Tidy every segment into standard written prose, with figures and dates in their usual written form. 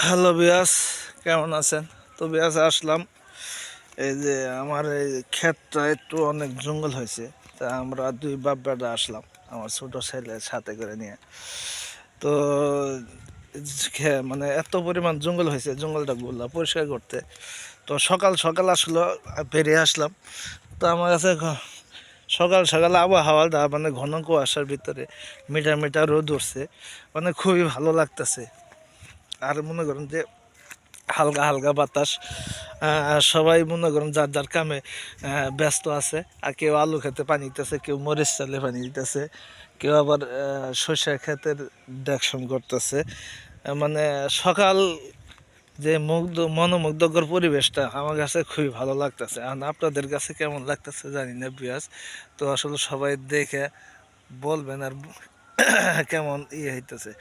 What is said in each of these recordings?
Hello বিয়াস, কেমন আছেন? তো বিয়াস আসলাম, এই যে আমার এই ক্ষেতটা একটু অনেক জঙ্গল হয়েছে, তা আমরা দুই বাপ বেটা আসলাম আমার ছোট ছেলে সাথে করে নিয়ে। তো মানে এত পরিমাণ জঙ্গল হয়েছে, জঙ্গলটা গুলা পরিষ্কার করতে। তো সকাল সকাল আসলো, বেরিয়ে আসলাম। তো আমার কাছে সকাল সকাল আবহাওয়াটা মানে ঘন কুয়াশার ভিতরে মিটার মিটার রোদ উঠছে, মানে খুবই ভালো লাগতেছে। আর মনে করেন যে হালকা হালকা বাতাস, সবাই মনে করেন যার যার কামে ব্যস্ত আছে। আর কেউ আলু খেতে পানি দিতেছে, কেউ মরিচ চালে পানি দিতেছে, কেউ আবার সরিষা ক্ষেতের দেখশন করতেছে। মানে সকাল যে মনোমুগ্ধকর পরিবেশটা আমার কাছে খুবই ভালো লাগতেছে। আর আপনাদের কাছে কেমন লাগতেছে জানি না বিয়াস। তো আসলে সবাই দেখে বলবেন আর কেমন হইতেছে,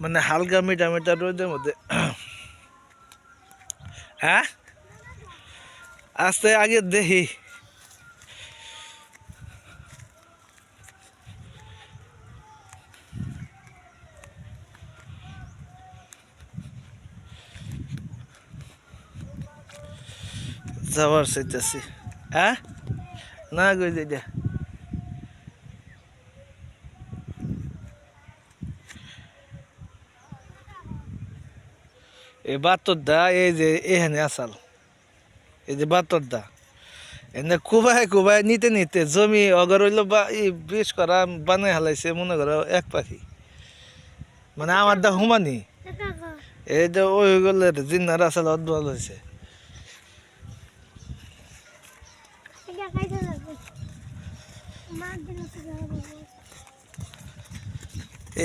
মানে হালকা মিঠা মিঠা রোদের মধ্যে। হ্যাঁ, আস্তে আগে দেখি। যাওয়ার চাইতেছি। হ্যাঁ, না গই যেটা এই বাতর দা, এই যে এখানে আসাল, এই যে বাতর দা এনে কুবাই কুবাই নিতে নিতে জমি অগর হইলো বা এই বিষ করা বানাই হালাইছে মনে করো এক পাখি। মানে আমার দা হুমানি, এই যে ওই গেলে জিন্নার আসাল অদ্ভুত হয়েছে।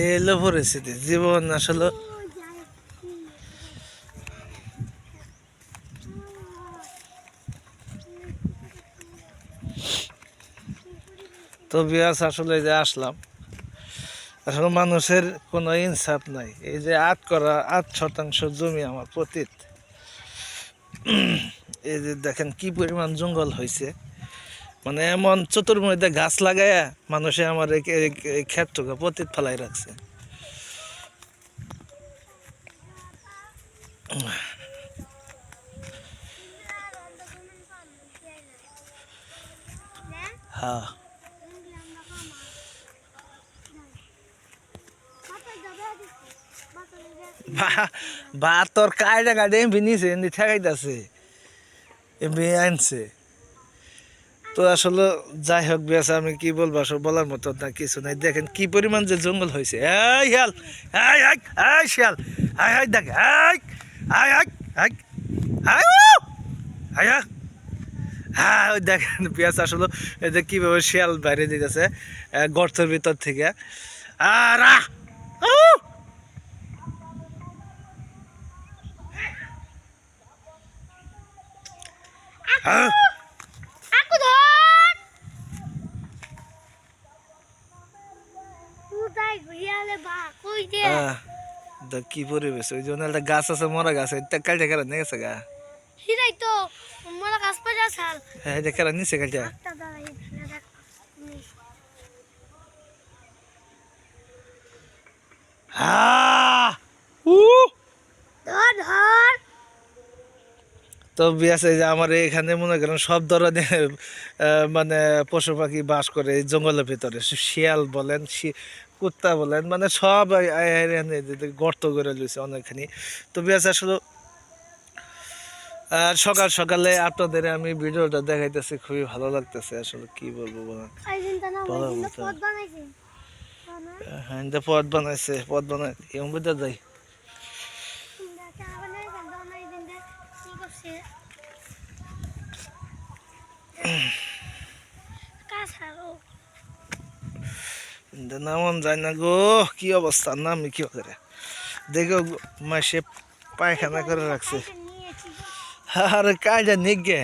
এলো পরিস্থিতি জীবন আসলে। তো বিয়াস আসলে যে আসলাম, আসলে মানুষের কোনো ইনসাফ নাই। এই যে 8% জমি আমার পতিত। এই যে দেখেন কি পরিমাণ জঙ্গল হয়েছে, মানে এমন চতুর্মধ্যে গাছ লাগাইয়া মানুষে আমার এই ক্ষেতটুকু পতিত ফেলাই রাখছে। হ্যাঁ, বা তোর কায়দা কায়দা এমপি নিছে এমনি ঠেকাইতেছে, এমপি আনছে। তো আসলে যাই হোক বেশ, আমি কি বলবো, আসলে বলার মতো না কিছু নাই। দেখেন কি পরিমাণ যে জঙ্গল হয়েছে। এই শিয়াল, এই এই এই শিয়াল, এই এই দেখ, এই এই এই এই এই উ! এই এই, হ্যাঁ ওই দেখেন পেঁয়াজ আসলে এই যে কিভাবে শিয়াল বাইরে দিতেছে গর্তের ভিতর থেকে। আর আহ! উ! আহ! আহ! দেখ কি পরিবেশ, ওই জন্য একটা গাছ আছে, মরা গাছ, এটা কালটা কেন নিয়ে গেছে গা। হিরাই তো মোলা গাছ পাড়া ছাল হ্যাঁ, এটা কেন নিচে কালটা। আটটা দাঁড়াই দেখ হ্যাঁ, উ! ধর ধর তো বিয়াস, এই যে আমার এখানে মনে করেন সব ধরনের মানে পশু পাখি বাস করে এই জঙ্গলের ভিতরে। শিয়াল বলেন, কুত্তা বলেন, মানে সব এখানে গর্ত করে লইছে অনেকখানি। তো বিয়াস আসলে আর সকাল সকালে আপনাদের আমি ভিডিওটা দেখাইতেছি, খুবই ভালো লাগতেছে। আসলে কি বলবো বলেন, আই দিনটা না ওই বলার দিন মতো। পদ বানাইছে হ্যাঁ, এটা পথ বানাইছে, পথ বানাই এমন বুঝতে যাই। না চা বানাইছে না এই দিনটা কি করছে কাছাড়ো নামন যায় না গো, কি অবস্থা, নামি কি করে দেখো মাসে পায়খানা করে রাখছে। নিয়েছি আরে কাজটা নিগে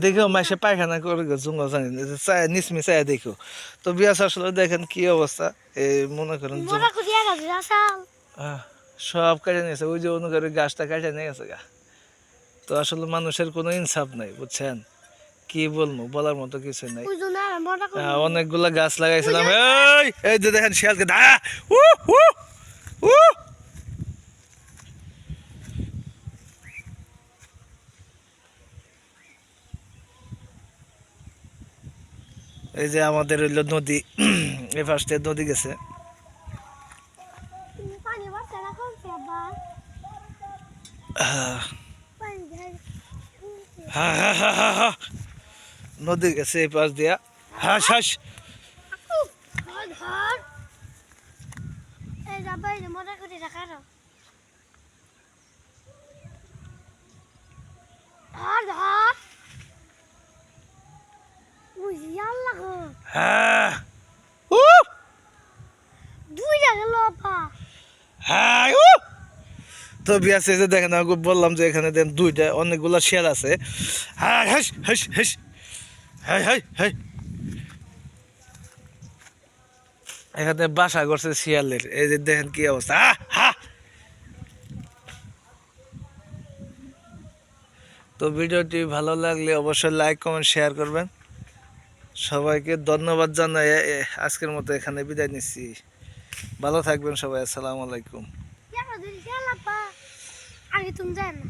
দেখো মাসে পায়খানা করে জুঙ্গা জানি নিসমি চাই দেখো। তো বিয়াস আসলে দেখেন কি অবস্থা, এই মনে করেন মোলা কুদিয়া গেছে আসাল আহ, সব কেটে নিয়েছে, ওই যে অনুকারী গাছটা কেটে নিয়ে গেছে গা। তো আসলে মানুষের কোনো ইনসাফ নাই বুঝছেন। কি বলবো, বলার মতো কিছু নাই। ওই জন্য আর মজা করি অনেকগুলা গাছ লাগাইছিলাম। এই এই যে দেখেন শিয়ালকে দা উ উ উ এই যে আমাদের হইলো নদী, এই পাশ দিয়ে নদী গেছে। তুমি পানি ভরছে না কমছে আবার আহ, পানি ঢাল হা, হা, হা, হা, হা। নদী গেছে এই পাশ দিয়া। হাস হাস। ধর ধর এই যাবা এই যে মজা করে রাখা ধর ধর বুঝি আল্লাহ গো হ্যাঁ উ দুইটা গেল আপা হ্যাঁ উ তো বিয়াস এই যে দেখেন আমি বললাম যে এখানে দেন দুইটা অনেকগুলা শিয়াল আছে। হ্যাঁ হাস হাস হাস হাই হাই হাই। এখানে বাসা করছে শিয়ালের, এই যে দেখেন কি অবস্থা। আহ, হা। তো ভিডিওটি ভালো লাগলে অবশ্যই লাইক কমেন্ট শেয়ার করবেন। সবাইকে ধন্যবাদ জানাই আজকের মতো এখানে বিদায় নিচ্ছি। ভালো থাকবেন সবাই, আসসালামু আলাইকুম। আগে তুমি জানো